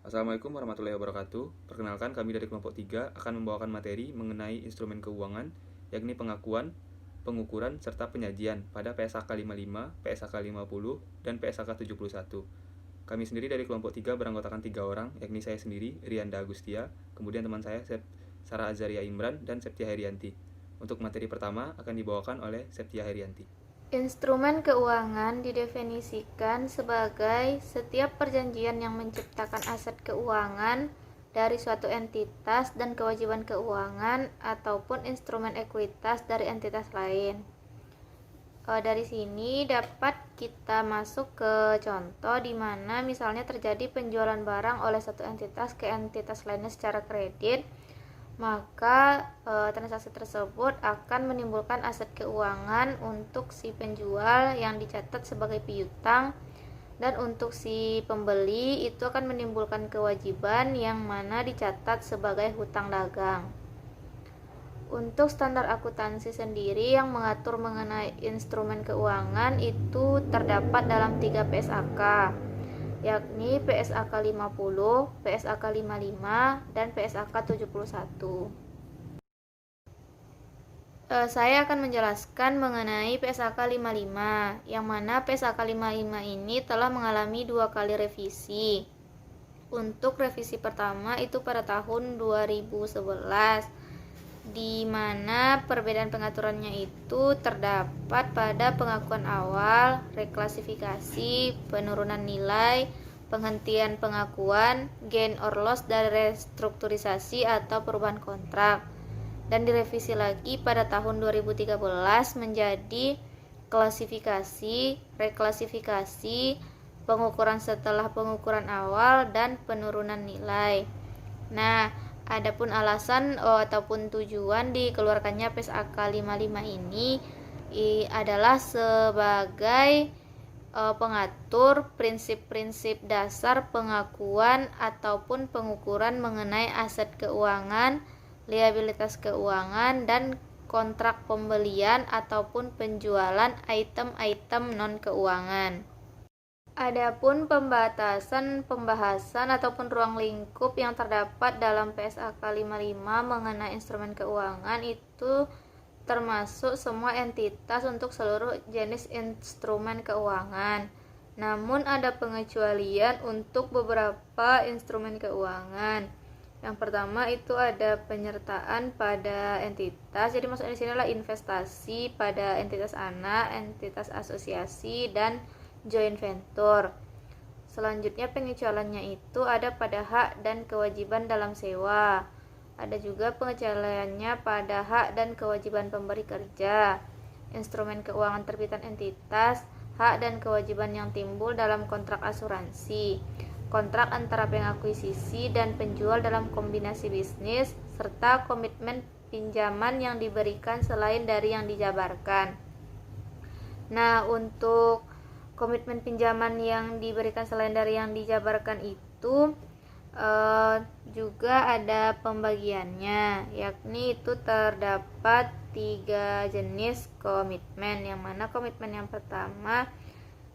Assalamualaikum warahmatullahi wabarakatuh. Perkenalkan, kami dari kelompok 3 akan membawakan materi mengenai instrumen keuangan, yakni pengakuan, pengukuran, serta penyajian pada PSAK 55, PSAK 50, dan PSAK 71. Kami sendiri dari kelompok 3 beranggotakan 3 orang, yakni saya sendiri, Rianda Agustia, kemudian teman saya, Sarah Azaria Imran, dan Septia Herianti. Untuk materi pertama akan dibawakan oleh Septia Herianti. Instrumen keuangan didefinisikan sebagai setiap perjanjian yang menciptakan aset keuangan dari suatu entitas dan kewajiban keuangan ataupun instrumen ekuitas dari entitas lain. Dari sini dapat kita masuk ke contoh di mana misalnya terjadi penjualan barang oleh satu entitas ke entitas lainnya secara kredit, maka transaksi tersebut akan menimbulkan aset keuangan untuk si penjual yang dicatat sebagai piutang, dan untuk si pembeli itu akan menimbulkan kewajiban yang mana dicatat sebagai hutang dagang. Untuk standar akuntansi sendiri yang mengatur mengenai instrumen keuangan itu terdapat dalam 3 PSAK, yakni PSAK 50, PSAK 55, dan PSAK 71. Saya akan menjelaskan mengenai PSAK 55, yang mana PSAK 55 ini telah mengalami 2 kali revisi. Untuk revisi pertama itu pada tahun 2011, di mana perbedaan pengaturannya itu terdapat pada pengakuan awal, reklasifikasi, penurunan nilai, penghentian pengakuan, gain or loss dari restrukturisasi atau perubahan kontrak, dan direvisi lagi pada tahun 2013 menjadi klasifikasi, reklasifikasi, pengukuran setelah pengukuran awal, dan penurunan nilai. Nah, adapun alasan ataupun tujuan dikeluarkannya PSAK 55 ini adalah sebagai pengatur prinsip-prinsip dasar pengakuan ataupun pengukuran mengenai aset keuangan, liabilitas keuangan, dan kontrak pembelian ataupun penjualan item-item non-keuangan. Adapun pembahasan ataupun ruang lingkup yang terdapat dalam PSAK 55 mengenai instrumen keuangan itu termasuk semua entitas untuk seluruh jenis instrumen keuangan. Namun ada pengecualian untuk beberapa instrumen keuangan. Yang pertama itu ada penyertaan pada entitas. Jadi maksudnya di sini adalah investasi pada entitas anak, entitas asosiasi, dan joint venture. Selanjutnya pengecualiannya itu ada pada hak dan kewajiban dalam sewa. Ada juga pengecualiannya pada hak dan kewajiban pemberi kerja, instrumen keuangan terbitan entitas, hak dan kewajiban yang timbul dalam kontrak asuransi, kontrak antara pengakuisisi dan penjual dalam kombinasi bisnis, serta komitmen pinjaman yang diberikan selain dari yang dijabarkan. Nah, untuk komitmen pinjaman yang diberikan selain dari yang dijabarkan itu juga ada pembagiannya, yakni itu terdapat 3 jenis komitmen, yang mana komitmen yang pertama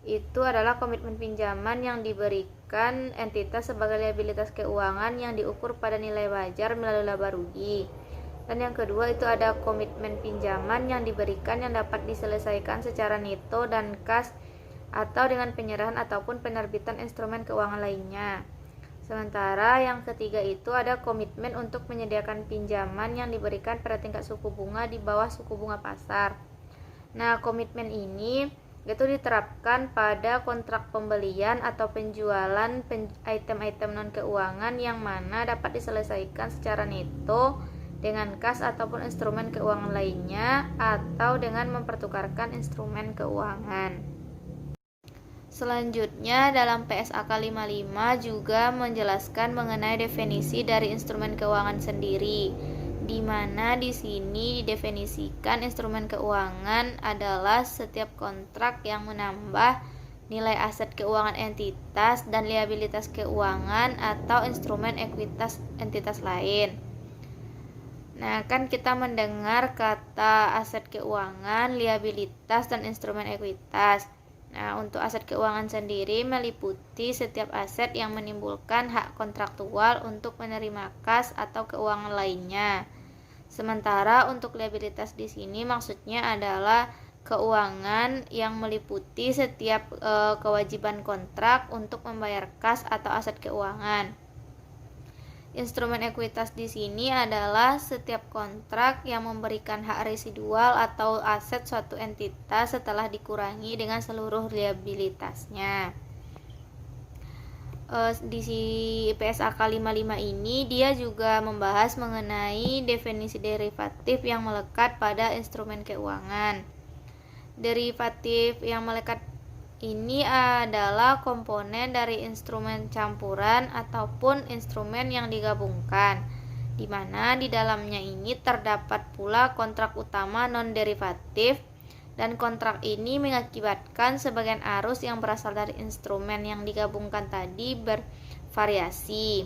itu adalah komitmen pinjaman yang diberikan entitas sebagai liabilitas keuangan yang diukur pada nilai wajar melalui laba rugi. Dan yang kedua itu ada komitmen pinjaman yang diberikan yang dapat diselesaikan secara neto dan kas atau dengan penyerahan ataupun penerbitan instrumen keuangan lainnya. Sementara yang ketiga itu ada komitmen untuk menyediakan pinjaman yang diberikan pada tingkat suku bunga di bawah suku bunga pasar. Nah, komitmen ini itu diterapkan pada kontrak pembelian atau penjualan item-item non-keuangan yang mana dapat diselesaikan secara neto dengan kas ataupun instrumen keuangan lainnya atau dengan mempertukarkan instrumen keuangan. Selanjutnya dalam PSAK 55 juga menjelaskan mengenai definisi dari instrumen keuangan sendiri, di mana di sini didefinisikan instrumen keuangan adalah setiap kontrak yang menambah nilai aset keuangan entitas dan liabilitas keuangan atau instrumen ekuitas entitas lain. Nah, kan kita mendengar kata aset keuangan, liabilitas, dan instrumen ekuitas. Nah, untuk aset keuangan sendiri meliputi setiap aset yang menimbulkan hak kontraktual untuk menerima kas atau keuangan lainnya. Sementara untuk liabilitas di sini maksudnya adalah keuangan yang meliputi setiap kewajiban kontrak untuk membayar kas atau aset keuangan. Instrumen ekuitas di sini adalah setiap kontrak yang memberikan hak residual atau aset suatu entitas setelah dikurangi dengan seluruh liabilitasnya. Di PSAK 55 ini dia juga membahas mengenai definisi derivatif yang melekat pada instrumen keuangan. Derivatif yang melekat ini adalah komponen dari instrumen campuran ataupun instrumen yang digabungkan, di mana di dalamnya ini terdapat pula kontrak utama non-derivatif, dan kontrak ini mengakibatkan sebagian arus yang berasal dari instrumen yang digabungkan tadi bervariasi.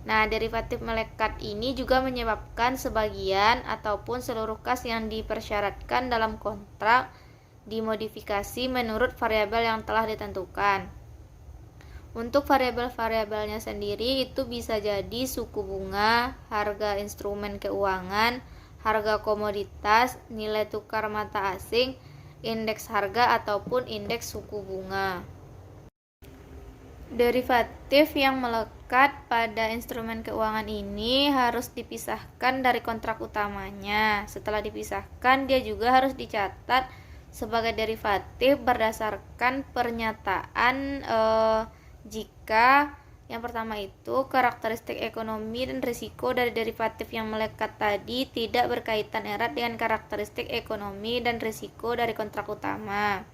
Nah, derivatif melekat ini juga menyebabkan sebagian ataupun seluruh kas yang dipersyaratkan dalam kontrak dimodifikasi menurut variabel yang telah ditentukan. Untuk variabel-variabelnya sendiri itu bisa jadi suku bunga, harga instrumen keuangan, harga komoditas, nilai tukar mata asing, indeks harga ataupun indeks suku bunga. Derivatif yang melekat pada instrumen keuangan ini harus dipisahkan dari kontrak utamanya. Setelah dipisahkan, dia juga harus dicatat sebagai derivatif berdasarkan pernyataan jika yang pertama itu karakteristik ekonomi dan risiko dari derivatif yang melekat tadi tidak berkaitan erat dengan karakteristik ekonomi dan risiko dari kontrak utama.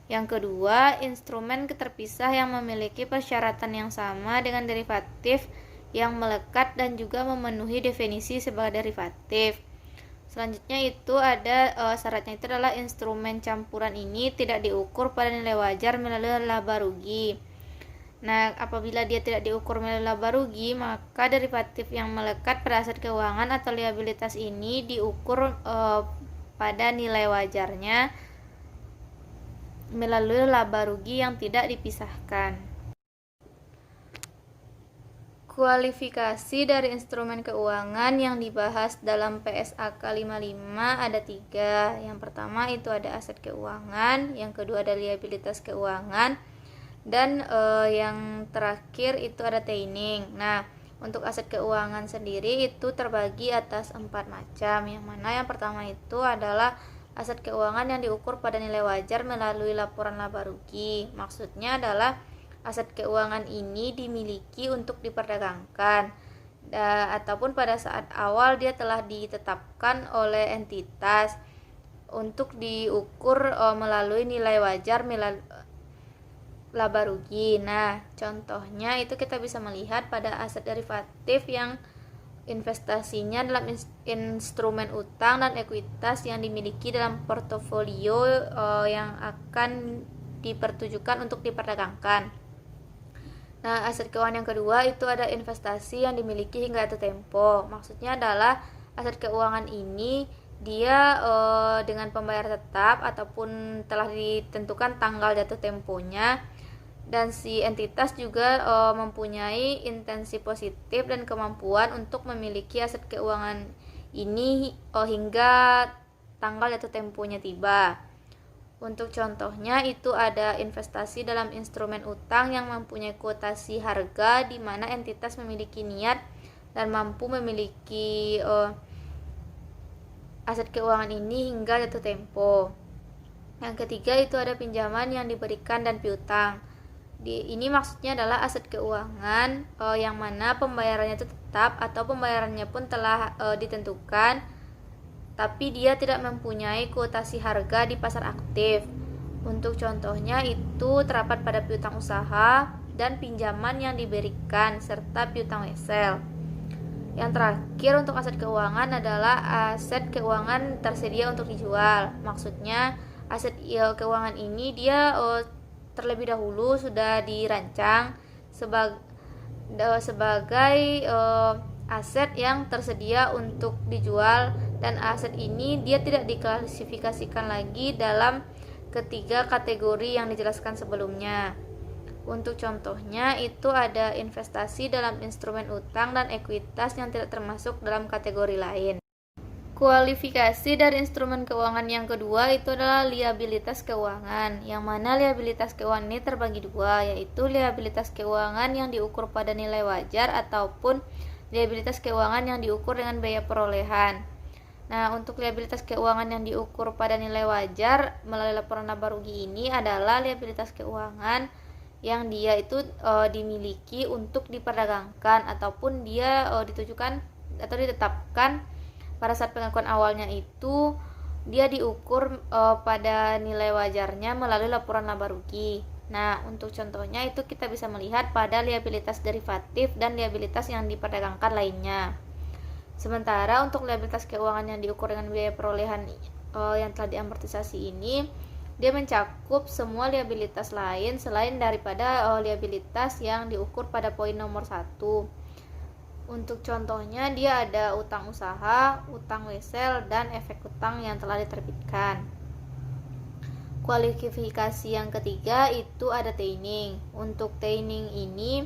Yang kedua, instrumen terpisah yang memiliki persyaratan yang sama dengan derivatif yang melekat dan juga memenuhi definisi sebagai derivatif. Selanjutnya itu ada syaratnya itu adalah instrumen campuran ini tidak diukur pada nilai wajar melalui laba rugi. Nah, apabila dia tidak diukur melalui laba rugi, maka derivatif yang melekat pada aset keuangan atau liabilitas ini diukur pada nilai wajarnya melalui laba rugi yang tidak dipisahkan. Kualifikasi dari instrumen keuangan yang dibahas dalam PSAK 55 ada 3. Yang pertama itu ada aset keuangan, yang kedua ada liabilitas keuangan, dan yang terakhir itu ada taining. Nah, untuk aset keuangan sendiri itu terbagi atas 4 macam. Yang mana yang pertama itu adalah aset keuangan yang diukur pada nilai wajar melalui laporan laba rugi. Maksudnya adalah aset keuangan ini dimiliki untuk diperdagangkan ataupun pada saat awal dia telah ditetapkan oleh entitas untuk diukur melalui nilai wajar laba rugi. Nah, contohnya itu kita bisa melihat pada aset derivatif yang investasinya dalam instrumen utang dan ekuitas yang dimiliki dalam portofolio yang akan dipertujukan untuk diperdagangkan. Nah, aset keuangan yang kedua itu ada investasi yang dimiliki hingga jatuh tempo. Maksudnya adalah aset keuangan ini dia dengan pembayar tetap ataupun telah ditentukan tanggal jatuh temponya, dan si entitas juga mempunyai intensi positif dan kemampuan untuk memiliki aset keuangan ini hingga tanggal jatuh temponya tiba. Untuk contohnya itu ada investasi dalam instrumen utang yang mempunyai kuotasi harga di mana entitas memiliki niat dan mampu memiliki aset keuangan ini hingga jatuh tempo. Yang ketiga itu ada pinjaman yang diberikan dan piutang. Ini maksudnya adalah aset keuangan yang mana pembayarannya itu tetap atau pembayarannya pun telah ditentukan, tapi dia tidak mempunyai kuotasi harga di pasar aktif. Untuk contohnya itu terdapat pada piutang usaha dan pinjaman yang diberikan serta piutang wesel. Yang terakhir untuk aset keuangan adalah aset keuangan tersedia untuk dijual. Maksudnya aset keuangan ini dia terlebih dahulu sudah dirancang sebagai aset yang tersedia untuk dijual, dan aset ini dia tidak diklasifikasikan lagi dalam ketiga kategori yang dijelaskan sebelumnya. Untuk contohnya itu ada investasi dalam instrumen utang dan ekuitas yang tidak termasuk dalam kategori lain. Kualifikasi dari instrumen keuangan yang kedua itu adalah liabilitas keuangan, yang mana liabilitas keuangan ini terbagi dua, yaitu liabilitas keuangan yang diukur pada nilai wajar ataupun liabilitas keuangan yang diukur dengan biaya perolehan. Nah, untuk liabilitas keuangan yang diukur pada nilai wajar melalui laporan laba rugi ini adalah liabilitas keuangan yang dia itu dimiliki untuk diperdagangkan ataupun dia ditujukan atau ditetapkan pada saat pengakuan awalnya itu dia diukur pada nilai wajarnya melalui laporan laba rugi. Nah, untuk contohnya itu kita bisa melihat pada liabilitas derivatif dan liabilitas yang diperdagangkan lainnya. Sementara untuk liabilitas keuangan yang diukur dengan biaya perolehan yang telah diamortisasi ini, dia mencakup semua liabilitas lain selain daripada liabilitas yang diukur pada poin nomor 1. Untuk contohnya dia ada utang usaha, utang wesel, dan efek utang yang telah diterbitkan. Kualifikasi yang ketiga itu ada taining. Untuk taining ini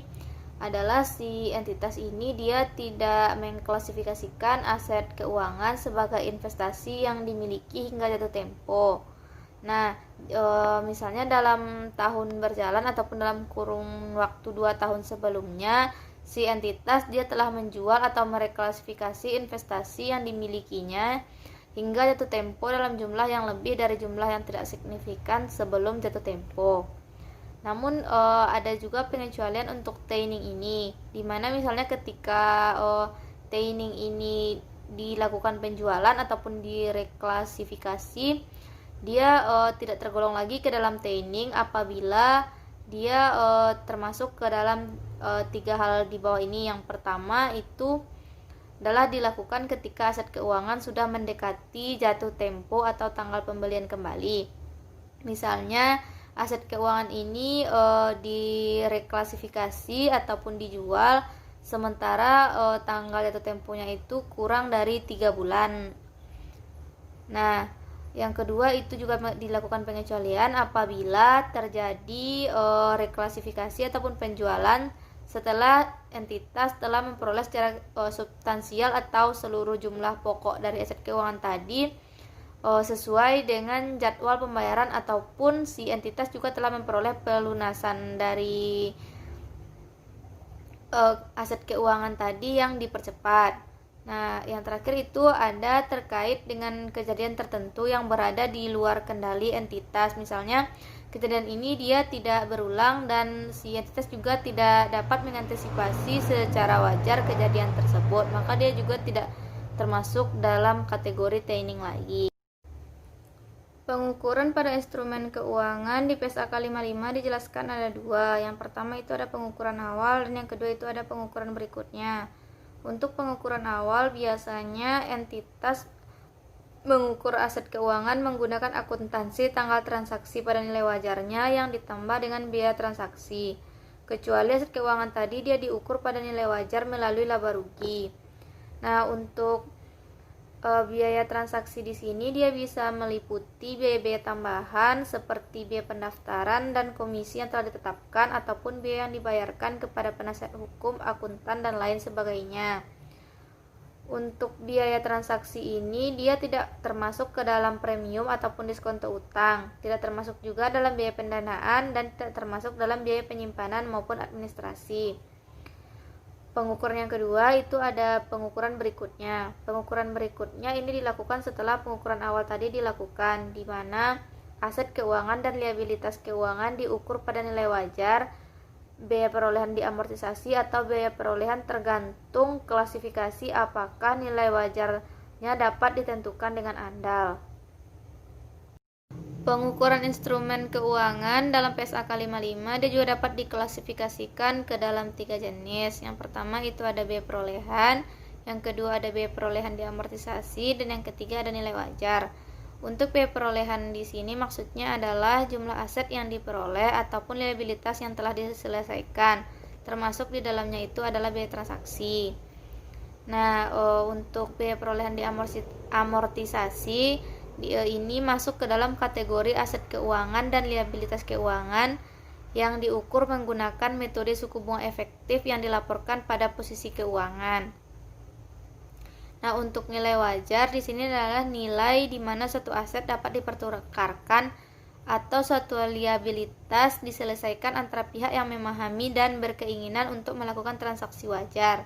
adalah si entitas ini dia tidak mengklasifikasikan aset keuangan sebagai investasi yang dimiliki hingga jatuh tempo. Nah, misalnya dalam tahun berjalan ataupun dalam kurun waktu 2 tahun sebelumnya, si entitas dia telah menjual atau mereklasifikasi investasi yang dimilikinya hingga jatuh tempo dalam jumlah yang lebih dari jumlah yang tidak signifikan sebelum jatuh tempo. Namun ada juga pengecualian untuk taining ini, di mana misalnya ketika taining ini dilakukan penjualan ataupun direklasifikasi, dia tidak tergolong lagi ke dalam taining apabila dia termasuk ke dalam 3 hal di bawah ini. Yang pertama itu adalah dilakukan ketika aset keuangan sudah mendekati jatuh tempo atau tanggal pembelian kembali. Misalnya aset keuangan ini direklasifikasi ataupun dijual sementara tanggal jatuh temponya itu kurang dari 3 bulan. Nah, yang kedua itu juga dilakukan pengecualian apabila terjadi reklasifikasi ataupun penjualan setelah entitas telah memperoleh secara substansial atau seluruh jumlah pokok dari aset keuangan tadi sesuai dengan jadwal pembayaran ataupun si entitas juga telah memperoleh pelunasan dari aset keuangan tadi yang dipercepat. Nah, yang terakhir itu ada terkait dengan kejadian tertentu yang berada di luar kendali entitas. Misalnya, kejadian ini dia tidak berulang dan si entitas juga tidak dapat mengantisipasi secara wajar kejadian tersebut. Maka dia juga tidak termasuk dalam kategori taining lagi. Pengukuran pada instrumen keuangan di PSAK 55 dijelaskan ada 2. Yang pertama itu ada pengukuran awal dan yang kedua itu ada pengukuran berikutnya. Untuk pengukuran awal biasanya entitas mengukur aset keuangan menggunakan akuntansi tanggal transaksi pada nilai wajarnya yang ditambah dengan biaya transaksi. Kecuali aset keuangan tadi dia diukur pada nilai wajar melalui laba rugi. Nah, untuk biaya transaksi di sini dia bisa meliputi biaya-biaya tambahan seperti biaya pendaftaran dan komisi yang telah ditetapkan ataupun biaya yang dibayarkan kepada penasihat hukum, akuntan, dan lain sebagainya. Untuk biaya transaksi ini dia tidak termasuk ke dalam premium ataupun diskonto utang, tidak termasuk juga dalam biaya pendanaan dan tidak termasuk dalam biaya penyimpanan maupun administrasi. Pengukuran yang kedua itu ada pengukuran berikutnya. Pengukuran berikutnya ini dilakukan setelah pengukuran awal tadi dilakukan, di mana aset keuangan dan liabilitas keuangan diukur pada nilai wajar, biaya perolehan diamortisasi atau biaya perolehan tergantung klasifikasi apakah nilai wajarnya dapat ditentukan dengan andal. Pengukuran instrumen keuangan dalam PSAK 55 dia juga dapat diklasifikasikan ke dalam 3 jenis. Yang pertama itu ada biaya perolehan, yang kedua ada biaya perolehan diamortisasi, dan yang ketiga ada nilai wajar. Untuk biaya perolehan di sini maksudnya adalah jumlah aset yang diperoleh ataupun liabilitas yang telah diselesaikan, termasuk di dalamnya itu adalah biaya transaksi. Nah, untuk biaya perolehan diamortisasi ini masuk ke dalam kategori aset keuangan dan liabilitas keuangan yang diukur menggunakan metode suku bunga efektif yang dilaporkan pada posisi keuangan. Nah, untuk nilai wajar di sini adalah nilai di mana suatu aset dapat dipertukarkan atau suatu liabilitas diselesaikan antara pihak yang memahami dan berkeinginan untuk melakukan transaksi wajar.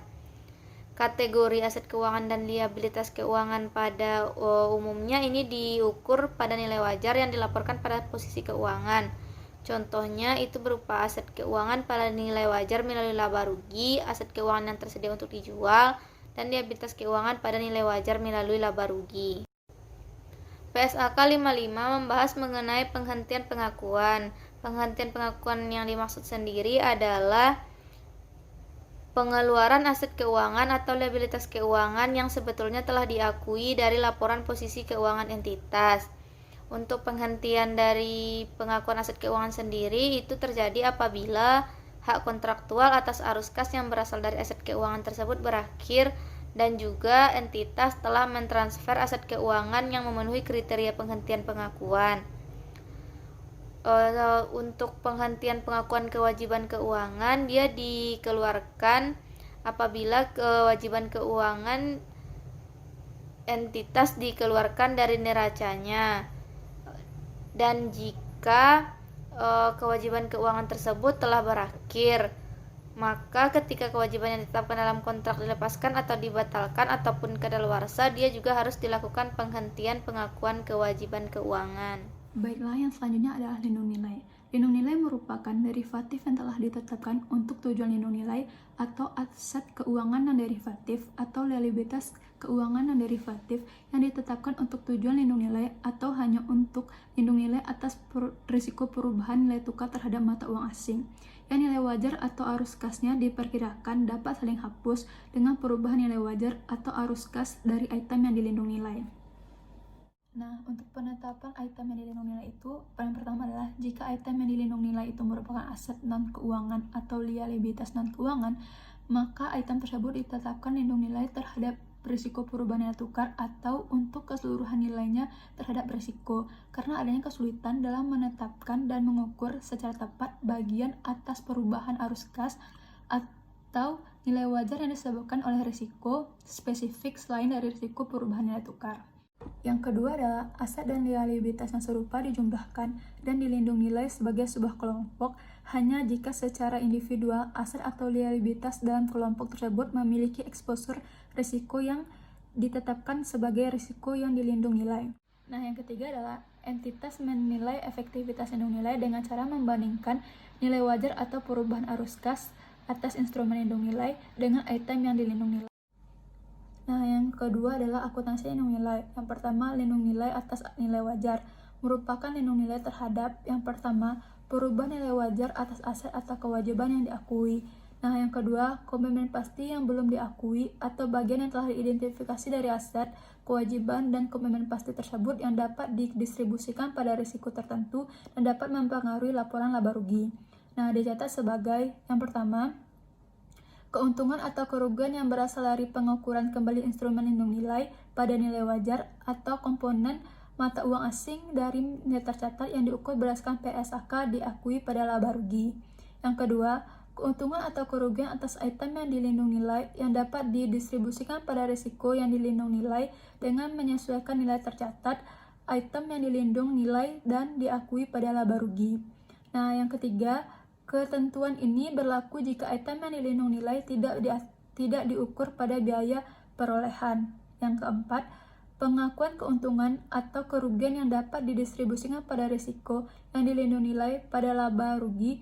Kategori aset keuangan dan liabilitas keuangan pada umumnya ini diukur pada nilai wajar yang dilaporkan pada posisi keuangan. Contohnya itu berupa aset keuangan pada nilai wajar melalui laba rugi, aset keuangan yang tersedia untuk dijual, dan liabilitas keuangan pada nilai wajar melalui laba rugi. PSAK 55 membahas mengenai penghentian pengakuan. Penghentian pengakuan yang dimaksud sendiri adalah pengeluaran aset keuangan atau liabilitas keuangan yang sebetulnya telah diakui dari laporan posisi keuangan entitas. Untuk penghentian dari pengakuan aset keuangan sendiri itu terjadi apabila hak kontraktual atas arus kas yang berasal dari aset keuangan tersebut berakhir dan juga entitas telah mentransfer aset keuangan yang memenuhi kriteria penghentian pengakuan. Untuk penghentian pengakuan kewajiban keuangan dia dikeluarkan apabila kewajiban keuangan entitas dikeluarkan dari neracanya dan jika kewajiban keuangan tersebut telah berakhir, maka ketika kewajiban yang ditetapkan dalam kontrak dilepaskan atau dibatalkan ataupun kadaluarsa, dia juga harus dilakukan penghentian pengakuan kewajiban keuangan. Baiklah, yang selanjutnya adalah lindung nilai. Lindung nilai merupakan derivatif yang telah ditetapkan untuk tujuan lindung nilai atau aset keuangan non derivatif atau liabilitas keuangan non derivatif yang ditetapkan untuk tujuan lindung nilai atau hanya untuk lindung nilai atas risiko perubahan nilai tukar terhadap mata uang asing. Yang nilai wajar atau arus kasnya diperkirakan dapat saling hapus dengan perubahan nilai wajar atau arus kas dari item yang dilindung nilai. Nah, untuk penetapan item yang dilindung nilai itu, yang pertama adalah jika item yang dilindung nilai itu merupakan aset non-keuangan atau liabilitas non-keuangan, maka item tersebut ditetapkan lindung nilai terhadap risiko perubahan nilai tukar atau untuk keseluruhan nilainya terhadap risiko, karena adanya kesulitan dalam menetapkan dan mengukur secara tepat bagian atas perubahan arus kas atau nilai wajar yang disebabkan oleh risiko spesifik selain dari risiko perubahan nilai tukar. Yang kedua adalah aset dan liabilitas yang serupa dijumlahkan dan dilindung nilai sebagai sebuah kelompok hanya jika secara individual aset atau liabilitas dalam kelompok tersebut memiliki eksposur risiko yang ditetapkan sebagai risiko yang dilindung nilai. Nah, yang ketiga adalah entitas menilai efektivitas lindung nilai dengan cara membandingkan nilai wajar atau perubahan arus kas atas instrumen lindung nilai dengan item yang dilindung nilai. Nah, yang kedua adalah akuntansi lindung nilai. Yang pertama, lindung nilai atas nilai wajar merupakan lindung nilai terhadap yang pertama, perubahan nilai wajar atas aset atau kewajiban yang diakui. Nah, yang kedua, komitmen pasti yang belum diakui atau bagian yang telah diidentifikasi dari aset, kewajiban, dan komitmen pasti tersebut yang dapat didistribusikan pada risiko tertentu dan dapat mempengaruhi laporan laba rugi. Nah, dicatat sebagai yang pertama, keuntungan atau kerugian yang berasal dari pengukuran kembali instrumen lindung nilai pada nilai wajar atau komponen mata uang asing dari nilai tercatat yang diukur berdasarkan PSAK diakui pada laba rugi. Yang kedua, keuntungan atau kerugian atas item yang dilindung nilai yang dapat didistribusikan pada risiko yang dilindung nilai dengan menyesuaikan nilai tercatat, item yang dilindung nilai dan diakui pada laba rugi. Nah, yang ketiga, ketentuan ini berlaku jika item yang dilindung nilai tidak diukur pada biaya perolehan. Yang keempat, pengakuan keuntungan atau kerugian yang dapat didistribusikan pada risiko yang dilindung nilai pada laba rugi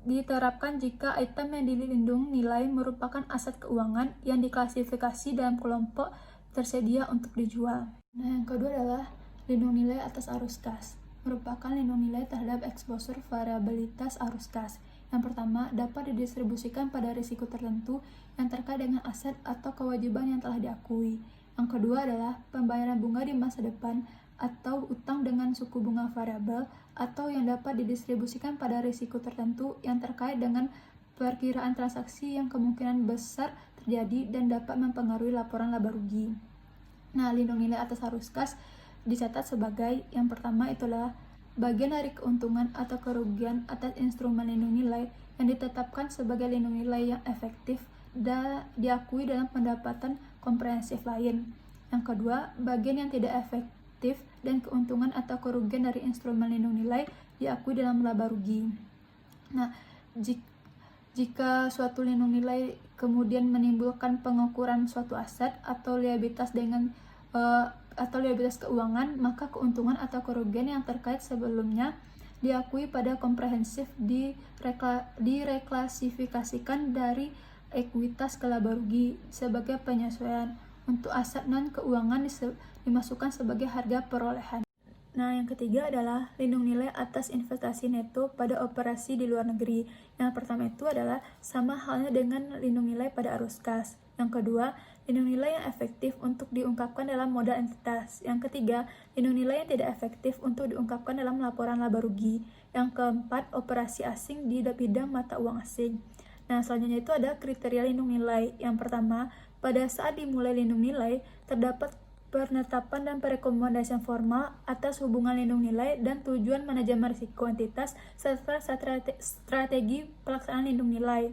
diterapkan jika item yang dilindung nilai merupakan aset keuangan yang diklasifikasi dalam kelompok tersedia untuk dijual. Nah, yang kedua adalah lindung nilai atas arus kas. Merupakan lindung nilai terhadap eksposur variabilitas arus kas. Yang pertama, dapat didistribusikan pada risiko tertentu yang terkait dengan aset atau kewajiban yang telah diakui. Yang kedua adalah pembayaran bunga di masa depan atau utang dengan suku bunga variabel atau yang dapat didistribusikan pada risiko tertentu yang terkait dengan perkiraan transaksi yang kemungkinan besar terjadi dan dapat mempengaruhi laporan laba rugi. Nah, lindung nilai atas arus kas dicatat sebagai yang pertama itulah bagian dari keuntungan atau kerugian atas instrumen lindung nilai yang ditetapkan sebagai lindung nilai yang efektif dan diakui dalam pendapatan komprehensif lain. Yang kedua, bagian yang tidak efektif dan keuntungan atau kerugian dari instrumen lindung nilai diakui dalam laba rugi. Nah, jika suatu lindung nilai kemudian menimbulkan pengukuran suatu aset atau liabilitas keuangan, maka keuntungan atau kerugian yang terkait sebelumnya diakui pada komprehensif direklasifikasikan dari ekuitas ke laba rugi sebagai penyesuaian. Untuk aset non keuangan dimasukkan sebagai harga perolehan. Nah, yang ketiga adalah lindung nilai atas investasi neto pada operasi di luar negeri. Yang pertama itu adalah sama halnya dengan lindung nilai pada arus kas. Yang kedua, lindung nilai yang efektif untuk diungkapkan dalam modal entitas. Yang ketiga, lindung nilai yang tidak efektif untuk diungkapkan dalam laporan laba rugi. Yang keempat, operasi asing di bidang mata uang asing. Nah, selanjutnya itu ada kriteria lindung nilai. Yang pertama, pada saat dimulai lindung nilai, terdapat penetapan dan perekomendasian formal atas hubungan lindung nilai dan tujuan manajemen risiko entitas serta strategi pelaksanaan lindung nilai.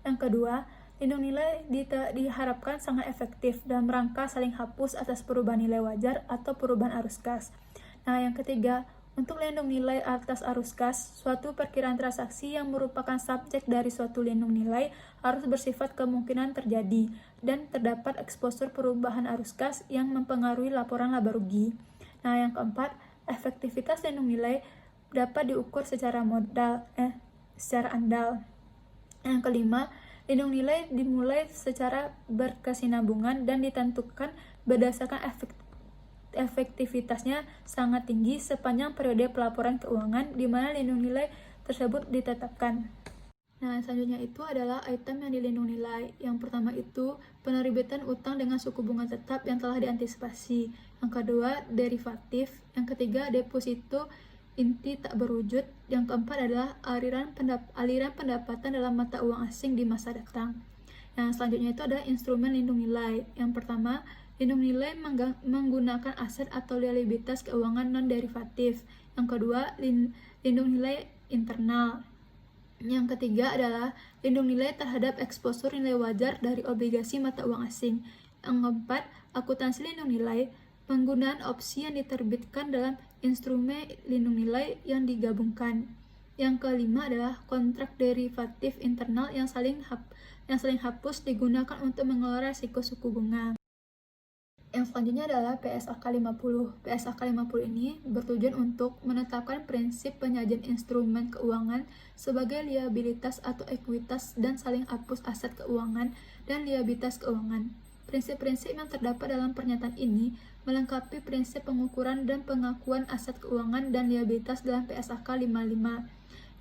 Yang kedua, lindung nilai diharapkan sangat efektif dalam rangka saling hapus atas perubahan nilai wajar atau perubahan arus kas. Nah, yang ketiga, untuk lindung nilai atas arus kas, suatu perkiraan transaksi yang merupakan subjek dari suatu lindung nilai harus bersifat kemungkinan terjadi dan terdapat exposure perubahan arus kas yang mempengaruhi laporan laba rugi. Nah, yang keempat, efektivitas lindung nilai dapat diukur secara andal. Yang kelima, lindung nilai dimulai secara berkesinambungan dan ditentukan berdasarkan efektivitasnya sangat tinggi sepanjang periode pelaporan keuangan di mana lindung nilai tersebut ditetapkan. Nah, selanjutnya itu adalah item yang dilindung nilai. Yang pertama itu penerbitan utang dengan suku bunga tetap yang telah diantisipasi. Yang kedua, derivatif. Yang ketiga, deposito inti tak berwujud. Yang keempat adalah aliran pendapatan dalam mata uang asing di masa datang. Yang selanjutnya itu ada instrumen lindung nilai. Yang pertama, lindung nilai menggunakan aset atau liabilitas keuangan non-derivatif. Yang kedua, lindung nilai internal. Yang ketiga adalah lindung nilai terhadap exposure nilai wajar dari obligasi mata uang asing. Yang keempat, akuntansi lindung nilai, penggunaan opsi yang diterbitkan dalam instrumen lindung nilai yang digabungkan. Yang kelima adalah kontrak derivatif internal yang saling hapus digunakan untuk mengelola risiko suku bunga. Yang selanjutnya adalah PSAK 50. PSAK 50 ini bertujuan untuk menetapkan prinsip penyajian instrumen keuangan sebagai liabilitas atau ekuitas dan saling hapus aset keuangan dan liabilitas keuangan. Prinsip-prinsip yang terdapat dalam pernyataan ini melengkapi prinsip pengukuran dan pengakuan aset keuangan dan liabilitas dalam PSAK 55,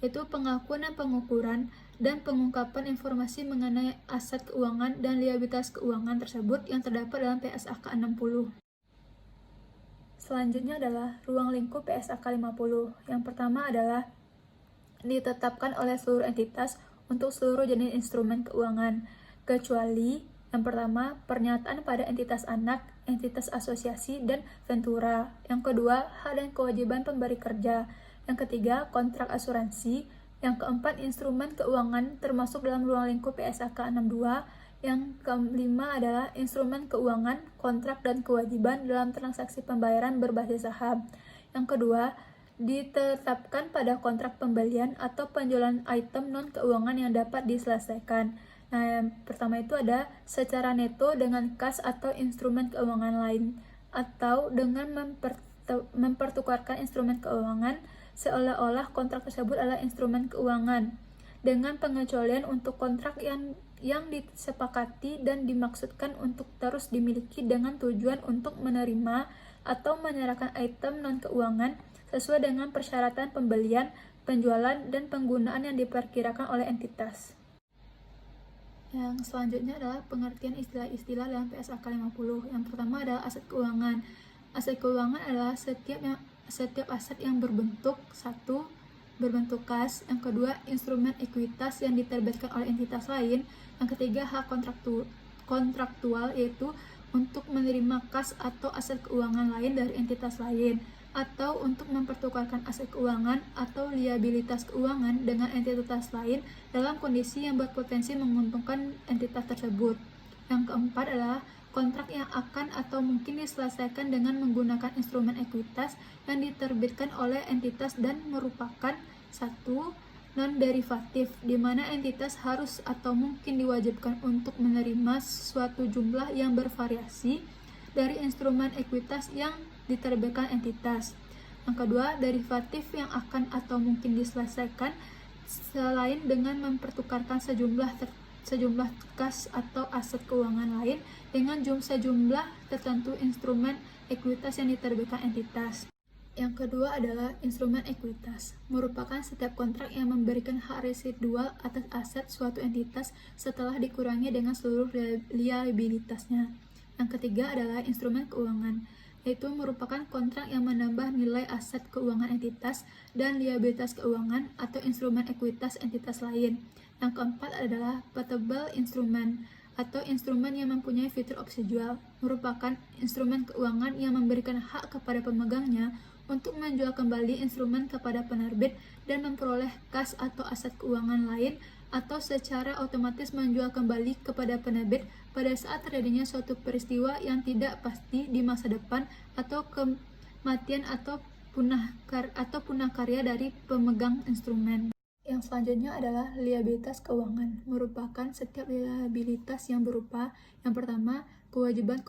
yaitu pengakuan dan pengukuran dan pengungkapan informasi mengenai aset keuangan dan liabilitas keuangan tersebut yang terdapat dalam PSAK 60. Selanjutnya adalah ruang lingkup PSAK 50. Yang pertama adalah ditetapkan oleh seluruh entitas untuk seluruh jenis instrumen keuangan, kecuali yang pertama, pernyataan pada entitas anak, entitas asosiasi, dan ventura. Yang kedua, hak dan kewajiban pemberi kerja. Yang ketiga, kontrak asuransi. Yang keempat, instrumen keuangan termasuk dalam ruang lingkup PSAK 62. Yang kelima adalah instrumen keuangan, kontrak, dan kewajiban dalam transaksi pembayaran berbasis saham. Yang kedua, ditetapkan pada kontrak pembelian atau penjualan item non-keuangan yang dapat diselesaikan. Nah, yang pertama itu ada secara neto dengan kas atau instrumen keuangan lain, atau dengan mempertukarkan instrumen keuangan seolah-olah kontrak tersebut adalah instrumen keuangan, dengan pengecualian untuk kontrak yang disepakati dan dimaksudkan untuk terus dimiliki dengan tujuan untuk menerima atau menyerahkan item non-keuangan sesuai dengan persyaratan pembelian, penjualan, dan penggunaan yang diperkirakan oleh entitas. Yang selanjutnya adalah pengertian istilah-istilah dalam PSAK 50. Yang pertama adalah aset keuangan. Aset keuangan adalah setiap aset yang berbentuk kas, yang kedua instrumen ekuitas yang diterbitkan oleh entitas lain, yang ketiga hak kontraktual yaitu untuk menerima kas atau aset keuangan lain dari entitas lain, atau untuk mempertukarkan aset keuangan atau liabilitas keuangan dengan entitas lain dalam kondisi yang berpotensi menguntungkan entitas tersebut. Yang keempat adalah kontrak yang akan atau mungkin diselesaikan dengan menggunakan instrumen ekuitas yang diterbitkan oleh entitas dan merupakan satu non-derivatif, di mana entitas harus atau mungkin diwajibkan untuk menerima suatu jumlah yang bervariasi dari instrumen ekuitas yang diterbitkan entitas. Yang kedua, derivatif yang akan atau mungkin diselesaikan selain dengan mempertukarkan sejumlah kas atau aset keuangan lain dengan sejumlah tertentu instrumen ekuitas yang diterbitkan entitas. Yang kedua adalah instrumen ekuitas, merupakan setiap kontrak yang memberikan hak residual atas aset suatu entitas setelah dikurangi dengan seluruh liabilitasnya. Yang ketiga adalah instrumen keuangan, yaitu merupakan kontrak yang menambah nilai aset keuangan entitas dan liabilitas keuangan atau instrumen ekuitas entitas lain. Yang keempat adalah portable instrument atau instrumen yang mempunyai fitur opsi jual, merupakan instrumen keuangan yang memberikan hak kepada pemegangnya untuk menjual kembali instrumen kepada penerbit dan memperoleh kas atau aset keuangan lain, atau secara otomatis menjual kembali kepada penerbit pada saat terjadinya suatu peristiwa yang tidak pasti di masa depan atau kematian atau punah karya dari pemegang instrumen. Yang selanjutnya adalah liabilitas keuangan, merupakan setiap liabilitas yang berupa yang pertama, kewajiban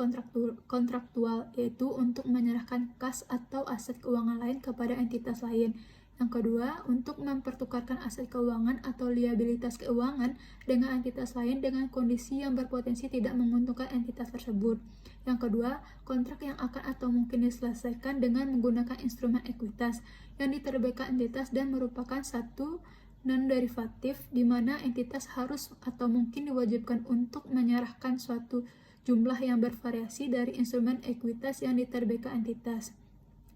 kontraktual, yaitu untuk menyerahkan kas atau aset keuangan lain kepada entitas lain. Yang kedua, untuk mempertukarkan aset keuangan atau liabilitas keuangan dengan entitas lain dengan kondisi yang berpotensi tidak menguntungkan entitas tersebut. Yang kedua, kontrak yang akan atau mungkin diselesaikan dengan menggunakan instrumen ekuitas yang diterbitkan entitas dan merupakan satu non-derivatif, di mana entitas harus atau mungkin diwajibkan untuk menyerahkan suatu jumlah yang bervariasi dari instrumen ekuitas yang diterbitkan entitas,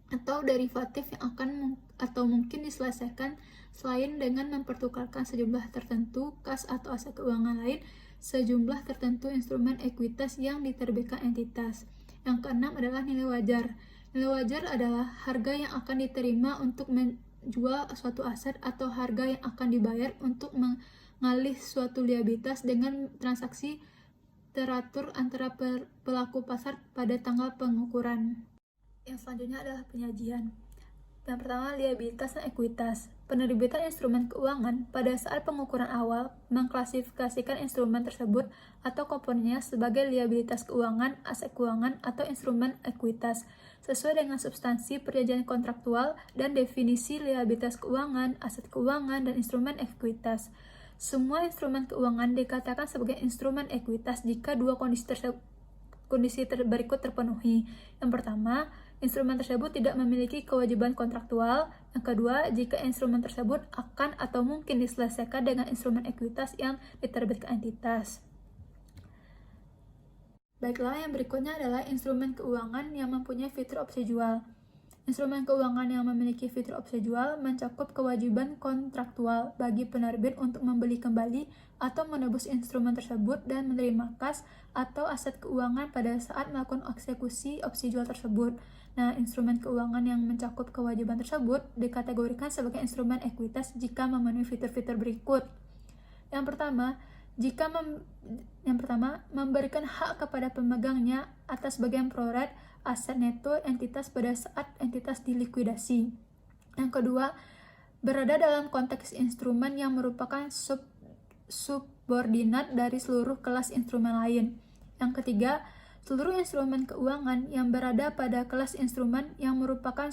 atau derivatif yang akan atau mungkin diselesaikan selain dengan mempertukarkan sejumlah tertentu kas atau aset keuangan lain sejumlah tertentu instrumen ekuitas yang diterbitkan entitas. Yang keenam adalah nilai wajar. Nilai wajar adalah harga yang akan diterima untuk menjual suatu aset atau harga yang akan dibayar untuk mengalih suatu liabilitas dengan transaksi teratur antara pelaku pasar pada tanggal pengukuran. Yang selanjutnya adalah penyajian. Yang pertama, liabilitas dan ekuitas. Penerbitan instrumen keuangan pada saat pengukuran awal mengklasifikasikan instrumen tersebut atau komponennya sebagai liabilitas keuangan, aset keuangan, atau instrumen ekuitas, sesuai dengan substansi perjanjian kontraktual dan definisi liabilitas keuangan, aset keuangan, dan instrumen ekuitas. Semua instrumen keuangan dikatakan sebagai instrumen ekuitas jika dua kondisi berikut terpenuhi. Yang pertama, instrumen tersebut tidak memiliki kewajiban kontraktual. Yang kedua, jika instrumen tersebut akan atau mungkin diselesaikan dengan instrumen ekuitas yang diterbitkan entitas. Baiklah, yang berikutnya adalah instrumen keuangan yang mempunyai fitur opsi jual. Instrumen keuangan yang memiliki fitur opsi jual mencakup kewajiban kontraktual bagi penerbit untuk membeli kembali atau menebus instrumen tersebut dan menerima kas atau aset keuangan pada saat melakukan eksekusi opsi jual tersebut. Nah, instrumen keuangan yang mencakup kewajiban tersebut dikategorikan sebagai instrumen ekuitas jika memenuhi fitur-fitur berikut. Yang pertama, memberikan hak kepada pemegangnya atas bagian prorat aset neto entitas pada saat entitas dilikuidasi. Yang kedua, berada dalam konteks instrumen yang merupakan subordinat dari seluruh kelas instrumen lain. Yang ketiga, seluruh instrumen keuangan yang berada pada kelas instrumen yang merupakan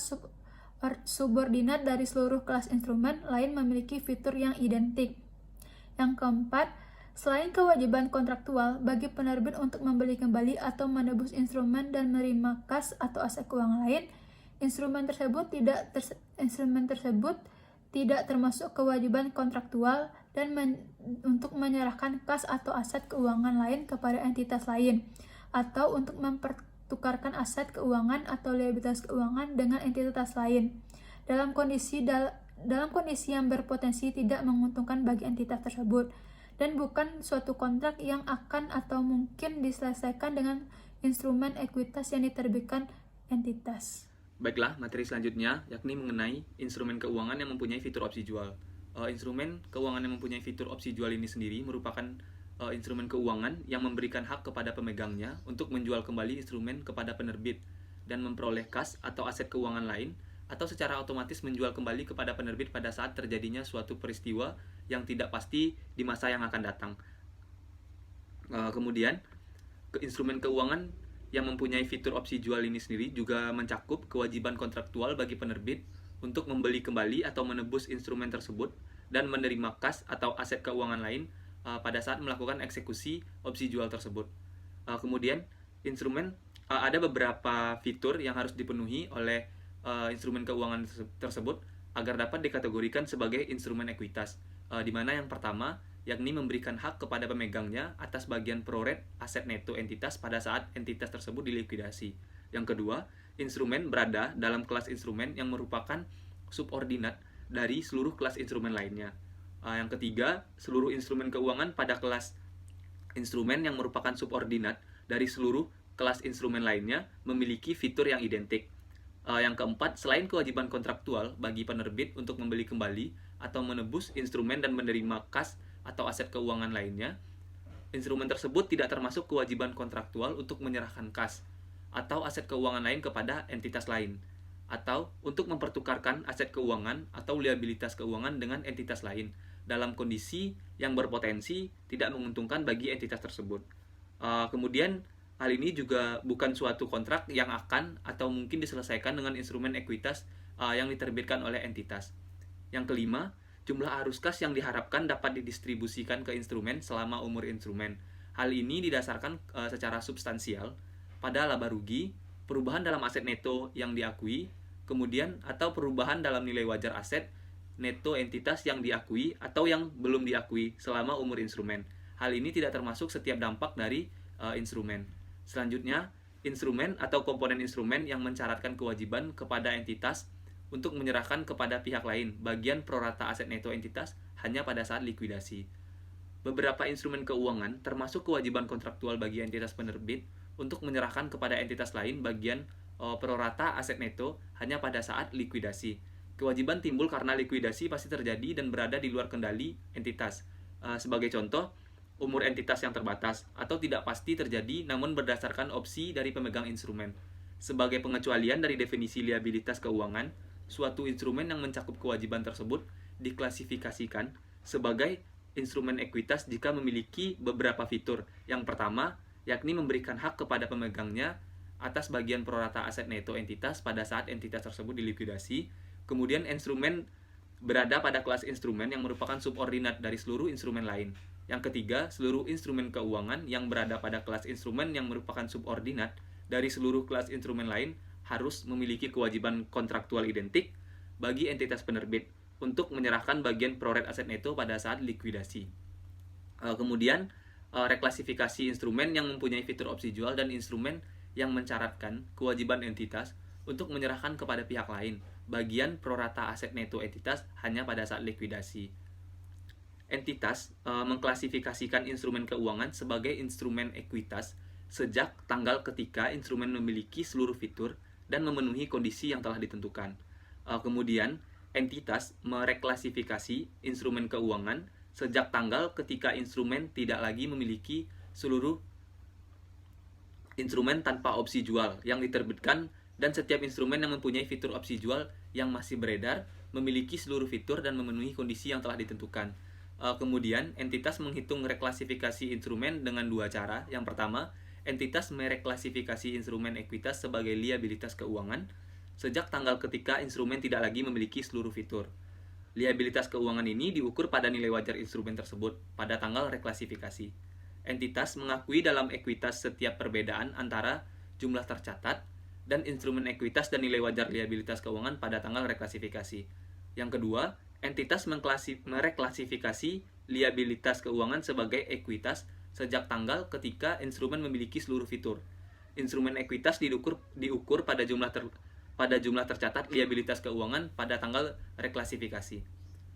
subordinat dari seluruh kelas instrumen lain memiliki fitur yang identik. Yang keempat, selain kewajiban kontraktual bagi penerbit untuk membeli kembali atau menebus instrumen dan menerima kas atau aset keuangan lain, instrumen tersebut tidak termasuk kewajiban kontraktual dan untuk menyerahkan kas atau aset keuangan lain kepada entitas lain, atau untuk mempertukarkan aset keuangan atau liabilitas keuangan dengan entitas lain dalam kondisi yang berpotensi tidak menguntungkan bagi entitas tersebut, dan bukan suatu kontrak yang akan atau mungkin diselesaikan dengan instrumen ekuitas yang diterbitkan entitas. Baiklah, materi selanjutnya yakni mengenai instrumen keuangan yang mempunyai fitur opsi jual. Instrumen keuangan yang mempunyai fitur opsi jual ini sendiri merupakan instrumen keuangan yang memberikan hak kepada pemegangnya untuk menjual kembali instrumen kepada penerbit dan memperoleh kas atau aset keuangan lain, atau secara otomatis menjual kembali kepada penerbit pada saat terjadinya suatu peristiwa yang tidak pasti di masa yang akan datang. Kemudian, instrumen keuangan yang mempunyai fitur opsi jual ini sendiri juga mencakup kewajiban kontraktual bagi penerbit untuk membeli kembali atau menebus instrumen tersebut dan menerima kas atau aset keuangan lain pada saat melakukan eksekusi opsi jual tersebut. Kemudian, instrumen ada beberapa fitur yang harus dipenuhi oleh instrumen keuangan tersebut agar dapat dikategorikan sebagai instrumen ekuitas, di mana yang pertama yakni memberikan hak kepada pemegangnya atas bagian proret aset neto entitas pada saat entitas tersebut dilikuidasi. Yang kedua, instrumen berada dalam kelas instrumen yang merupakan subordinat dari seluruh kelas instrumen lainnya. Yang ketiga, seluruh instrumen keuangan pada kelas instrumen yang merupakan subordinat dari seluruh kelas instrumen lainnya memiliki fitur yang identik. Yang keempat, selain kewajiban kontraktual bagi penerbit untuk membeli kembali atau menebus instrumen dan menerima kas atau aset keuangan lainnya, instrumen tersebut tidak termasuk kewajiban kontraktual untuk menyerahkan kas atau aset keuangan lain kepada entitas lain, atau untuk mempertukarkan aset keuangan atau liabilitas keuangan dengan entitas lain dalam kondisi yang berpotensi tidak menguntungkan bagi entitas tersebut. Kemudian, hal ini juga bukan suatu kontrak yang akan atau mungkin diselesaikan dengan instrumen ekuitas yang diterbitkan oleh entitas. Yang kelima, jumlah arus kas yang diharapkan dapat didistribusikan ke instrumen selama umur instrumen. Hal ini didasarkan secara substansial pada laba rugi, perubahan dalam aset neto yang diakui, kemudian atau perubahan dalam nilai wajar aset neto entitas yang diakui atau yang belum diakui selama umur instrumen. Hal ini tidak termasuk setiap dampak dari instrumen. Selanjutnya, instrumen atau komponen instrumen yang mensyaratkan kewajiban kepada entitas untuk menyerahkan kepada pihak lain bagian prorata aset neto entitas hanya pada saat likuidasi. Beberapa instrumen keuangan termasuk kewajiban kontraktual bagi entitas penerbit untuk menyerahkan kepada entitas lain bagian prorata aset neto hanya pada saat likuidasi. Kewajiban timbul karena likuidasi pasti terjadi dan berada di luar kendali entitas. Sebagai contoh, umur entitas yang terbatas atau tidak pasti terjadi namun berdasarkan opsi dari pemegang instrumen. Sebagai pengecualian dari definisi liabilitas keuangan, suatu instrumen yang mencakup kewajiban tersebut diklasifikasikan sebagai instrumen ekuitas jika memiliki beberapa fitur. Yang pertama, yakni memberikan hak kepada pemegangnya atas bagian prorata aset neto entitas pada saat entitas tersebut dilikuidasi. Kemudian, instrumen berada pada kelas instrumen yang merupakan subordinat dari seluruh instrumen lain. Yang ketiga, seluruh instrumen keuangan yang berada pada kelas instrumen yang merupakan subordinat dari seluruh kelas instrumen lain harus memiliki kewajiban kontraktual identik bagi entitas penerbit untuk menyerahkan bagian proret aset neto pada saat likuidasi. Kemudian, reklasifikasi instrumen yang mempunyai fitur opsi jual dan instrumen yang mensyaratkan kewajiban entitas untuk menyerahkan kepada pihak lain bagian prorata aset neto entitas hanya pada saat likuidasi. Entitas mengklasifikasikan instrumen keuangan sebagai instrumen ekuitas sejak tanggal ketika instrumen memiliki seluruh fitur dan memenuhi kondisi yang telah ditentukan. Kemudian, entitas mereklasifikasi instrumen keuangan sejak tanggal ketika instrumen tidak lagi memiliki seluruh instrumen tanpa opsi jual yang diterbitkan dan setiap instrumen yang mempunyai fitur opsi jual yang masih beredar memiliki seluruh fitur dan memenuhi kondisi yang telah ditentukan. Kemudian, entitas menghitung reklasifikasi instrumen dengan dua cara. Yang pertama, entitas mereklasifikasi instrumen ekuitas sebagai liabilitas keuangan sejak tanggal ketika instrumen tidak lagi memiliki seluruh fitur. Liabilitas keuangan ini diukur pada nilai wajar instrumen tersebut pada tanggal reklasifikasi. Entitas mengakui dalam ekuitas setiap perbedaan antara jumlah tercatat dan instrumen ekuitas dan nilai wajar liabilitas keuangan pada tanggal reklasifikasi. Yang kedua, entitas mereklasifikasi liabilitas keuangan sebagai ekuitas sejak tanggal ketika instrumen memiliki seluruh fitur. Instrumen ekuitas diukur pada jumlah tercatat liabilitas keuangan pada tanggal reklasifikasi.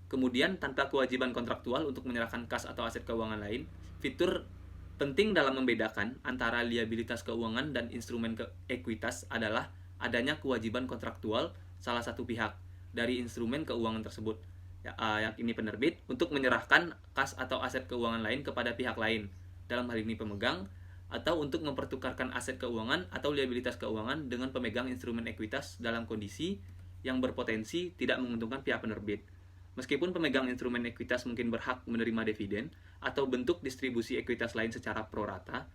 Kemudian, tanpa kewajiban kontraktual untuk menyerahkan kas atau aset keuangan lain, fitur Penting dalam membedakan antara liabilitas keuangan dan instrumen ekuitas adalah adanya kewajiban kontraktual salah satu pihak dari instrumen keuangan tersebut, yakni penerbit, untuk menyerahkan kas atau aset keuangan lain kepada pihak lain, dalam hal ini pemegang, atau untuk mempertukarkan aset keuangan atau liabilitas keuangan dengan pemegang instrumen ekuitas dalam kondisi yang berpotensi tidak menguntungkan pihak penerbit. Meskipun pemegang instrumen ekuitas mungkin berhak menerima dividen atau bentuk distribusi ekuitas lain secara prorata,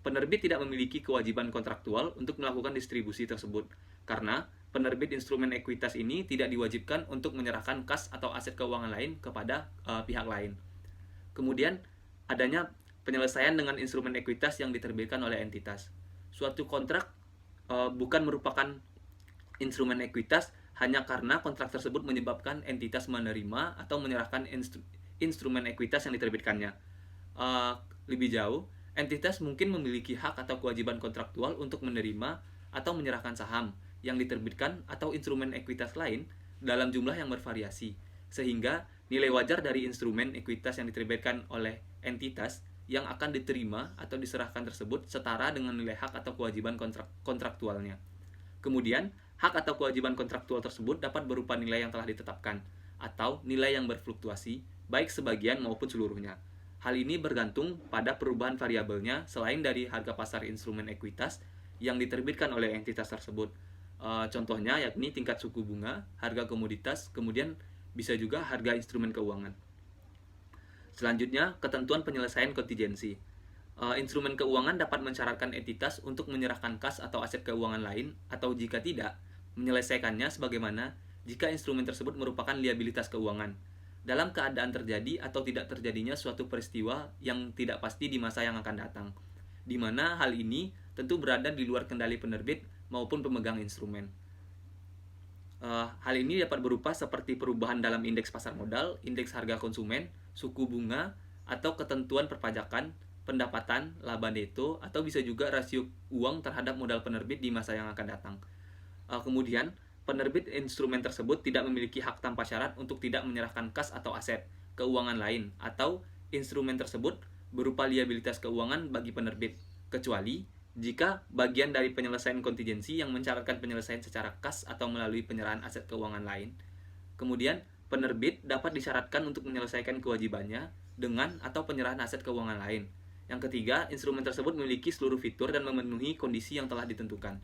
penerbit tidak memiliki kewajiban kontraktual untuk melakukan distribusi tersebut, karena penerbit instrumen ekuitas ini tidak diwajibkan untuk menyerahkan kas atau aset keuangan lain kepada pihak lain. Kemudian, adanya penyelesaian dengan instrumen ekuitas yang diterbitkan oleh entitas. Suatu kontrak bukan merupakan instrumen ekuitas hanya karena kontrak tersebut menyebabkan entitas menerima atau menyerahkan instrumen ekuitas yang diterbitkannya. Lebih jauh, entitas mungkin memiliki hak atau kewajiban kontraktual untuk menerima atau menyerahkan saham yang diterbitkan atau instrumen ekuitas lain dalam jumlah yang bervariasi, sehingga nilai wajar dari instrumen ekuitas yang diterbitkan oleh entitas yang akan diterima atau diserahkan tersebut setara dengan nilai hak atau kewajiban kontraktualnya. Kemudian, hak atau kewajiban kontraktual tersebut dapat berupa nilai yang telah ditetapkan, atau nilai yang berfluktuasi, baik sebagian maupun seluruhnya. Hal ini bergantung pada perubahan variabelnya selain dari harga pasar instrumen ekuitas yang diterbitkan oleh entitas tersebut. Contohnya yakni tingkat suku bunga, harga komoditas, kemudian bisa juga harga instrumen keuangan. Selanjutnya, ketentuan penyelesaian kontingensi. Instrumen keuangan dapat mensyaratkan entitas untuk menyerahkan kas atau aset keuangan lain, atau jika tidak, menyelesaikannya sebagaimana jika instrumen tersebut merupakan liabilitas keuangan, dalam keadaan terjadi atau tidak terjadinya suatu peristiwa yang tidak pasti di masa yang akan datang, di mana hal ini tentu berada di luar kendali penerbit maupun pemegang instrumen. Hal ini dapat berupa seperti perubahan dalam indeks pasar modal, indeks harga konsumen, suku bunga, atau ketentuan perpajakan, pendapatan, laba neto, atau bisa juga rasio uang terhadap modal penerbit di masa yang akan datang. Kemudian, penerbit instrumen tersebut tidak memiliki hak tanpa syarat untuk tidak menyerahkan kas atau aset keuangan lain, atau instrumen tersebut berupa liabilitas keuangan bagi penerbit, kecuali jika bagian dari penyelesaian kontingensi yang mensyaratkan penyelesaian secara kas atau melalui penyerahan aset keuangan lain. Kemudian, penerbit dapat disyaratkan untuk menyelesaikan kewajibannya dengan atau penyerahan aset keuangan lain. Yang ketiga, instrumen tersebut memiliki seluruh fitur dan memenuhi kondisi yang telah ditentukan.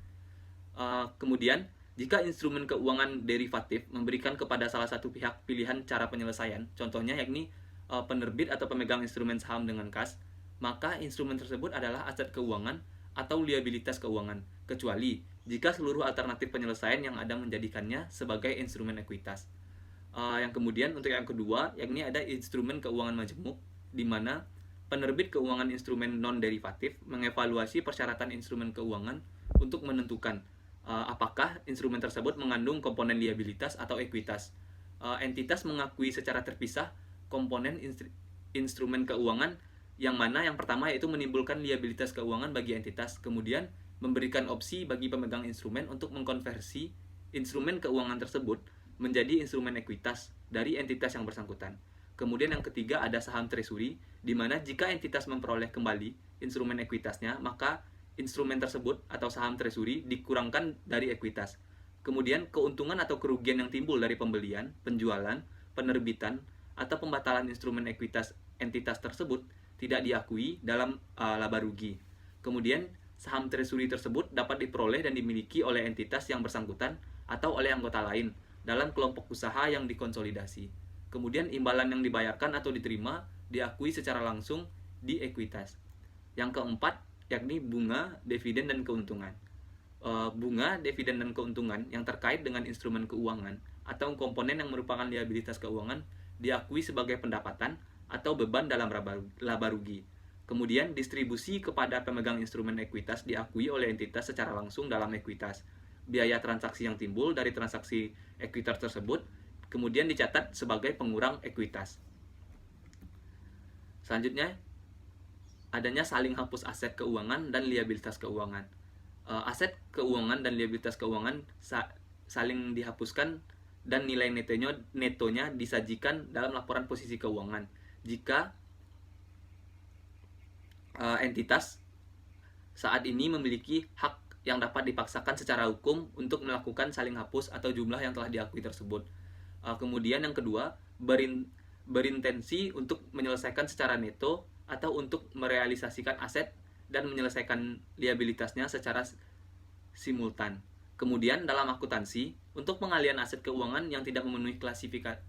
Kemudian, jika instrumen keuangan derivatif memberikan kepada salah satu pihak pilihan cara penyelesaian, contohnya yakni penerbit atau pemegang instrumen saham dengan kas, maka instrumen tersebut adalah aset keuangan atau liabilitas keuangan, kecuali jika seluruh alternatif penyelesaian yang ada menjadikannya sebagai instrumen ekuitas. Yang kemudian, untuk yang kedua, yakni ada instrumen keuangan majemuk, di mana penerbit keuangan instrumen non-derivatif mengevaluasi persyaratan instrumen keuangan untuk menentukan apakah instrumen tersebut mengandung komponen liabilitas atau ekuitas. Entitas mengakui secara terpisah komponen instrumen keuangan yang mana yang pertama yaitu menimbulkan liabilitas keuangan bagi entitas, kemudian memberikan opsi bagi pemegang instrumen untuk mengkonversi instrumen keuangan tersebut menjadi instrumen ekuitas dari entitas yang bersangkutan. Kemudian yang ketiga ada saham treasury, di mana jika entitas memperoleh kembali instrumen ekuitasnya, maka instrumen tersebut atau saham treasury dikurangkan dari ekuitas. Kemudian keuntungan atau kerugian yang timbul dari pembelian, penjualan, penerbitan, atau pembatalan instrumen ekuitas entitas tersebut tidak diakui dalam laba rugi. Kemudian saham treasury tersebut dapat diperoleh dan dimiliki oleh entitas yang bersangkutan atau oleh anggota lain dalam kelompok usaha yang dikonsolidasi. Kemudian imbalan yang dibayarkan atau diterima diakui secara langsung di ekuitas. Yang keempat, yakni bunga, dividen, dan keuntungan. Bunga, dividen, dan keuntungan yang terkait dengan instrumen keuangan atau komponen yang merupakan liabilitas keuangan diakui sebagai pendapatan atau beban dalam laba rugi. Kemudian distribusi kepada pemegang instrumen ekuitas diakui oleh entitas secara langsung dalam ekuitas. Biaya transaksi yang timbul dari transaksi ekuitas tersebut kemudian dicatat sebagai pengurang ekuitas. Selanjutnya, adanya saling hapus aset keuangan dan liabilitas keuangan. Aset keuangan dan liabilitas keuangan saling dihapuskan dan nilai netonya disajikan dalam laporan posisi keuangan. Jika entitas saat ini memiliki hak yang dapat dipaksakan secara hukum untuk melakukan saling hapus atau jumlah yang telah diakui tersebut. Kemudian yang kedua, berintensi untuk menyelesaikan secara neto atau untuk merealisasikan aset dan menyelesaikan liabilitasnya secara simultan. Kemudian dalam akuntansi, untuk pengalian aset keuangan yang tidak memenuhi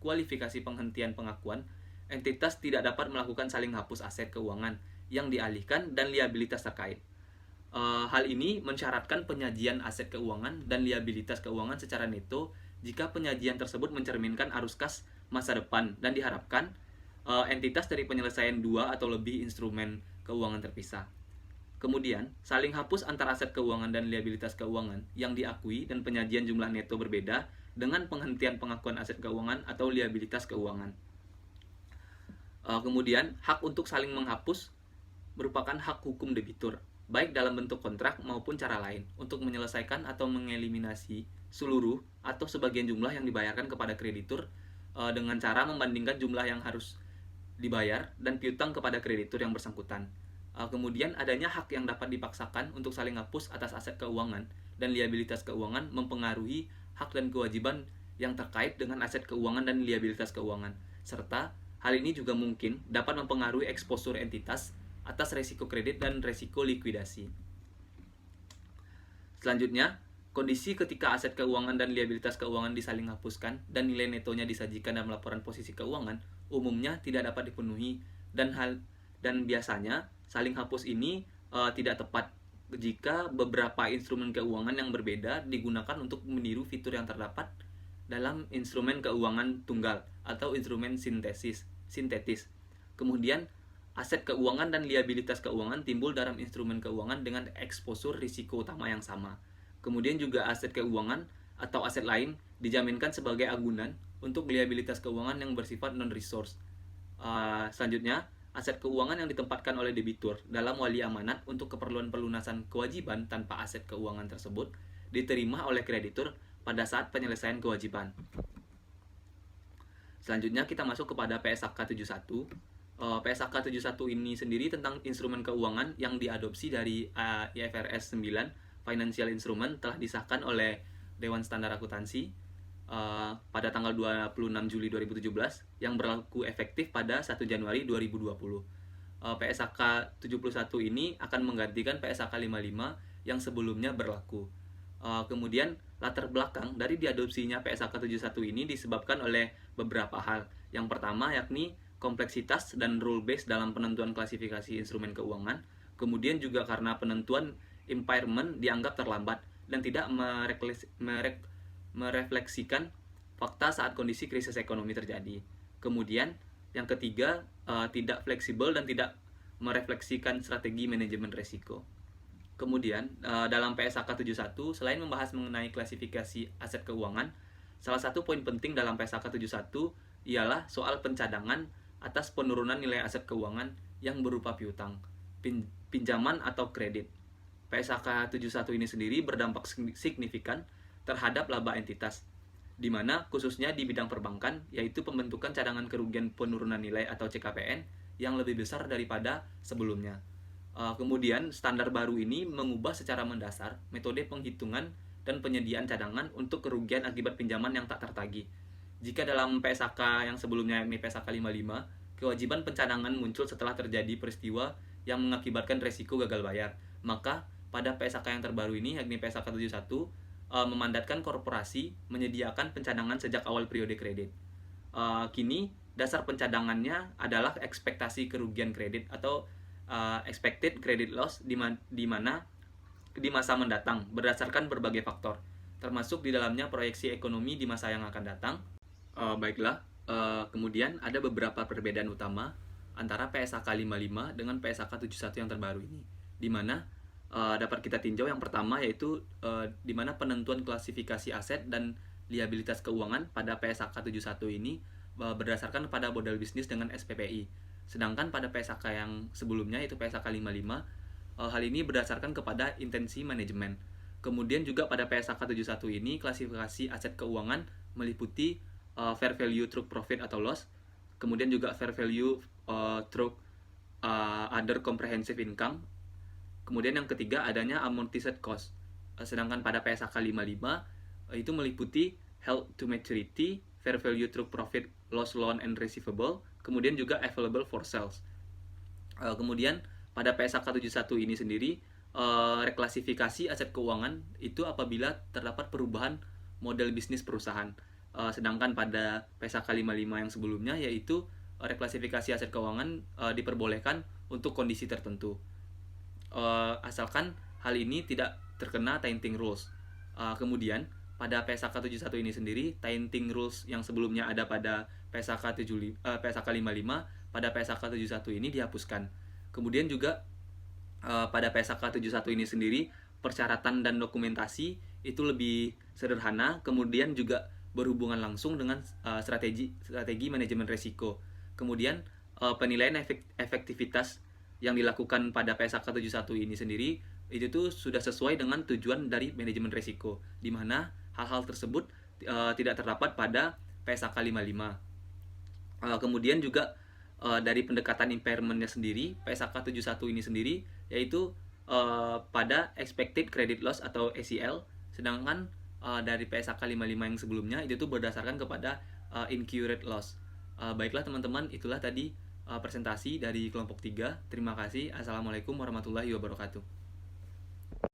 kualifikasi penghentian pengakuan, entitas tidak dapat melakukan saling hapus aset keuangan yang dialihkan dan liabilitas terkait. Hal ini mensyaratkan penyajian aset keuangan dan liabilitas keuangan secara neto jika penyajian tersebut mencerminkan arus kas masa depan dan diharapkan entitas dari penyelesaian dua atau lebih instrumen keuangan terpisah. Kemudian, saling hapus antara aset keuangan dan liabilitas keuangan yang diakui dan penyajian jumlah neto berbeda dengan penghentian pengakuan aset keuangan atau liabilitas keuangan. Kemudian, hak untuk saling menghapus merupakan hak hukum debitur, baik dalam bentuk kontrak maupun cara lain, untuk menyelesaikan atau mengeliminasi seluruh atau sebagian jumlah yang dibayarkan kepada kreditur dengan cara membandingkan jumlah yang harus dibayar dan piutang kepada kreditur yang bersangkutan. Kemudian adanya hak yang dapat dipaksakan untuk saling hapus atas aset keuangan dan liabilitas keuangan mempengaruhi hak dan kewajiban yang terkait dengan aset keuangan dan liabilitas keuangan, serta hal ini juga mungkin dapat mempengaruhi eksposur entitas atas resiko kredit dan resiko likuidasi. Selanjutnya, kondisi ketika aset keuangan dan liabilitas keuangan disaling hapuskan dan nilai netonya disajikan dalam laporan posisi keuangan umumnya tidak dapat dipenuhi dan biasanya saling hapus ini tidak tepat jika beberapa instrumen keuangan yang berbeda digunakan untuk meniru fitur yang terdapat dalam instrumen keuangan tunggal atau instrumen sintetis. Kemudian, aset keuangan dan liabilitas keuangan timbul dalam instrumen keuangan dengan eksposur risiko utama yang sama. Kemudian juga aset keuangan atau aset lain dijaminkan sebagai agunan untuk liabilitas keuangan yang bersifat non-resource. Selanjutnya, aset keuangan yang ditempatkan oleh debitur dalam wali amanat untuk keperluan pelunasan kewajiban tanpa aset keuangan tersebut diterima oleh kreditur pada saat penyelesaian kewajiban. Selanjutnya kita masuk kepada PSAK 71. PSAK 71 ini sendiri tentang instrumen keuangan yang diadopsi dari IFRS 9 Financial Instrument telah disahkan oleh Dewan Standar Akuntansi pada tanggal 26 Juli 2017 yang berlaku efektif pada 1 Januari 2020. PSAK 71 ini akan menggantikan PSAK 55 yang sebelumnya berlaku. Kemudian latar belakang dari diadopsinya PSAK 71 ini disebabkan oleh beberapa hal. Yang pertama yakni kompleksitas dan rule base dalam penentuan klasifikasi instrumen keuangan. Kemudian juga karena penentuan impairment dianggap terlambat dan tidak merefleksikan fakta saat kondisi krisis ekonomi terjadi. Kemudian yang ketiga, tidak fleksibel dan tidak merefleksikan strategi manajemen risiko. Kemudian dalam PSAK 71 selain membahas mengenai klasifikasi aset keuangan, salah satu poin penting dalam PSAK 71 ialah soal pencadangan atas penurunan nilai aset keuangan yang berupa piutang, pinjaman atau kredit. PSAK 71 ini sendiri berdampak signifikan terhadap laba entitas, di mana khususnya di bidang perbankan, yaitu pembentukan cadangan kerugian penurunan nilai atau CKPN yang lebih besar daripada sebelumnya. Kemudian standar baru ini mengubah secara mendasar metode penghitungan dan penyediaan cadangan untuk kerugian akibat pinjaman yang tak tertagih. Jika dalam PSAK yang sebelumnya yakni PSAK 55, kewajiban pencadangan muncul setelah terjadi peristiwa yang mengakibatkan resiko gagal bayar, maka pada PSAK yang terbaru ini yakni PSAK 71 memandatkan korporasi menyediakan pencadangan sejak awal periode kredit. Kini dasar pencadangannya adalah ekspektasi kerugian kredit atau expected credit loss di mana di masa mendatang berdasarkan berbagai faktor, termasuk di dalamnya proyeksi ekonomi di masa yang akan datang. Kemudian ada beberapa perbedaan utama antara PSAK 55 dengan PSAK 71 yang terbaru ini, di mana dapat kita tinjau yang pertama yaitu di mana penentuan klasifikasi aset dan liabilitas keuangan pada PSAK 71 ini berdasarkan pada model bisnis dengan SPPI. Sedangkan pada PSAK yang sebelumnya yaitu PSAK 55, hal ini berdasarkan kepada intensi manajemen. Kemudian juga pada PSAK 71 ini klasifikasi aset keuangan meliputi fair value through profit atau loss, kemudian juga fair value through other comprehensive income. Kemudian yang ketiga adanya amortized cost. Sedangkan pada PSAK 55 itu meliputi held to maturity, fair value through profit, loss loan and receivable, kemudian juga available for sales. Kemudian pada PSAK 71 ini sendiri reklasifikasi aset keuangan itu apabila terdapat perubahan model bisnis perusahaan. Sedangkan pada PSAK 55 yang sebelumnya yaitu reklasifikasi aset keuangan diperbolehkan untuk kondisi tertentu. Asalkan hal ini tidak terkena tainting rules. Kemudian pada PSAK 71 ini sendiri, tainting rules yang sebelumnya ada pada PSAK 55, pada PSAK 71 ini dihapuskan. Kemudian juga pada PSAK 71 ini sendiri, persyaratan dan dokumentasi itu lebih sederhana, kemudian juga berhubungan langsung dengan strategi manajemen risiko. Kemudian penilaian efektivitas yang dilakukan pada PSAK 71 ini sendiri itu tuh sudah sesuai dengan tujuan dari manajemen risiko, di mana hal-hal tersebut tidak terdapat pada PSAK 55. Kemudian juga dari pendekatan impairment-nya sendiri, PSAK 71 ini sendiri yaitu pada expected credit loss atau ACL, sedangkan dari PSAK 55 yang sebelumnya itu tuh berdasarkan kepada incurred loss. Baiklah teman-teman, itulah tadi presentasi dari kelompok 3. Terima kasih. Assalamualaikum warahmatullahi wabarakatuh.